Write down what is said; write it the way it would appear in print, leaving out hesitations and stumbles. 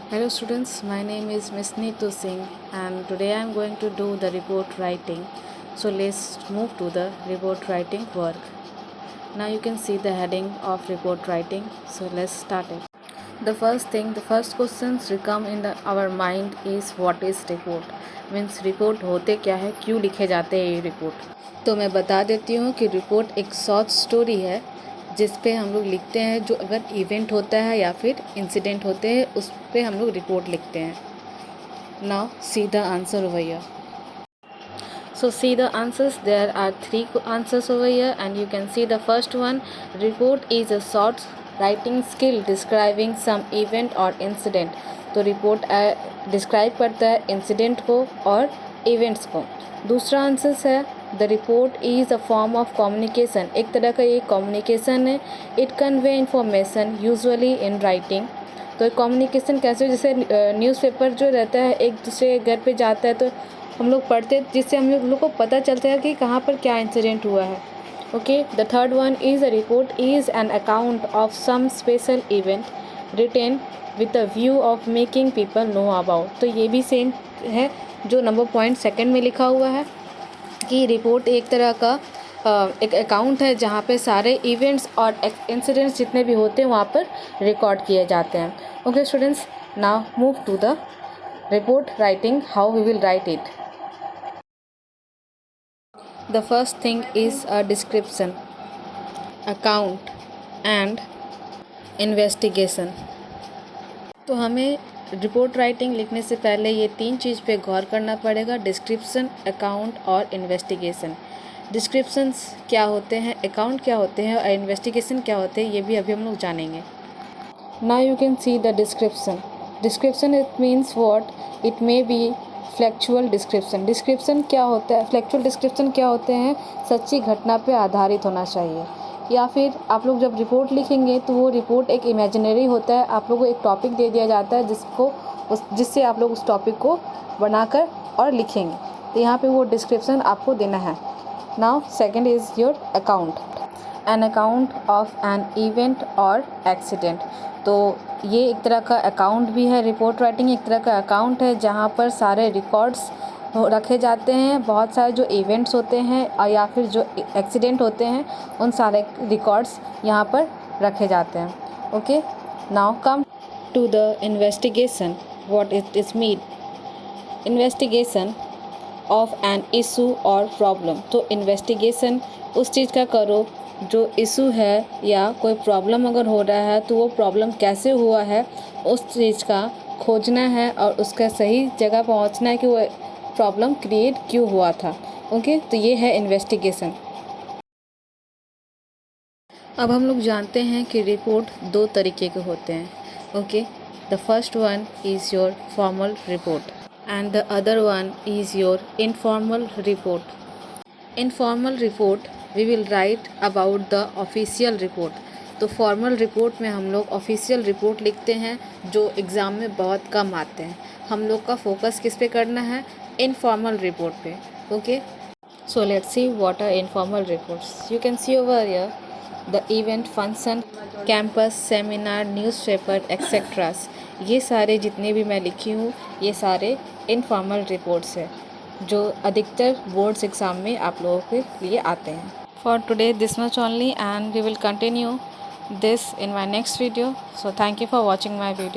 Hello students, my name is Miss Neetu Singh and today I am going to do the report writing. So let's move to the report writing work. Now you can see the heading of report writing. So let's start it. The first questions come in our mind is what is report? Means report होते क्या है, क्यों लिखे जाते हैं ये report. तो मैं बता देती हूँ कि रिपोर्ट एक शॉर्ट स्टोरी है जिस पे हम लोग लिखते हैं, जो अगर इवेंट होता है या फिर इंसिडेंट होते हैं उस पे हम लोग रिपोर्ट लिखते हैं। Now see the answer over here. So see the answers. There are 3 answers over here and you can see the first one. Report is a short writing skill describing some event or incident. तो report describe करता है incident को और events को। दूसरा answer है the report is a form of communication. एक तरह का ये कम्युनिकेशन है। It convey information usually in writing. तो कम्युनिकेशन कैसे, जैसे न्यूज़पेपर जो रहता है एक दूसरे घर पे जाता है तो हम लोग पढ़ते, जिससे हम लोग को पता चलता है कि कहाँ पर क्या इंसिडेंट हुआ है। Okay, the third one is a report is an account of some special event written with a view of making people know about. तो ये भी सेम है जो नंबर पॉइंट सेकंड में लिखा हुआ है कि रिपोर्ट एक तरह का एक अकाउंट है जहाँ पे सारे इवेंट्स और इंसिडेंट्स जितने भी होते हैं वहाँ पर रिकॉर्ड किए जाते हैं। Okay students, now move to the report writing, how we will write it. The first thing is a description, account and investigation। तो हमें रिपोर्ट राइटिंग लिखने से पहले ये 3 चीज़ पे गौर करना पड़ेगा, डिस्क्रिप्शन, अकाउंट और इन्वेस्टिगेशन। डिस्क्रिप्शंस क्या होते हैं, अकाउंट क्या होते हैं और इन्वेस्टिगेशन क्या होते हैं, ये भी अभी हम लोग जानेंगे। Now you can see the description. Description it means what, it may be factual description. Description क्या होता है, फ्लैक्चुअल डिस्क्रिप्शन क्या होते हैं, सच्ची घटना पे आधारित होना चाहिए। या फिर आप लोग जब रिपोर्ट लिखेंगे तो वो रिपोर्ट एक इमेजिनरी होता है, आप लोगों को एक टॉपिक दे दिया जाता है जिससे आप लोग उस टॉपिक को बनाकर और लिखेंगे। तो यहाँ पे वो डिस्क्रिप्शन आपको देना है। Now second is your account, N account of an event और एक्सीडेंट। तो ये एक तरह का अकाउंट भी है, रिपोर्ट राइटिंग एक तरह का अकाउंट है जहाँ पर सारे रिकॉर्ड्स रखे जाते हैं। बहुत सारे जो इवेंट्स होते हैं और या फिर जो एक्सीडेंट होते हैं उन सारे रिकॉर्ड्स यहाँ पर रखे जाते हैं। Okay, now come to the investigation, what it is mean. Investigation of an issue और प्रॉब्लम। तो इन्वेस्टिगेशन उस चीज़ का करो जो इशू है या कोई प्रॉब्लम अगर हो रहा है तो वो प्रॉब्लम कैसे हुआ है उस चीज़ का खोजना है और उसका सही जगह पहुंचना है कि वो प्रॉब्लम क्रिएट क्यों हुआ था। ओके, तो ये है इन्वेस्टिगेशन। अब हम लोग जानते हैं कि रिपोर्ट 2 तरीके के होते हैं। Okay, the first one is your formal report and the other one is your informal report. Informal report we will write about the official report. तो फॉर्मल रिपोर्ट में हम लोग ऑफिशियल रिपोर्ट लिखते हैं जो एग्ज़ाम में बहुत कम आते हैं। हम लोग का फोकस किस पे करना है, इनफॉर्मल रिपोर्ट पे। Okay, so let's see what are informal reports. You can see over here the event, function, campus, seminar, newspaper etceteras. ये सारे जितने भी मैं लिखी हूँ ये सारे इनफॉर्मल रिपोर्ट्स है जो अधिकतर बोर्ड्स एग्ज़ाम में आप लोगों के लिए आते हैं। For today this much only and we will continue this in my next video. So thank you for watching my video.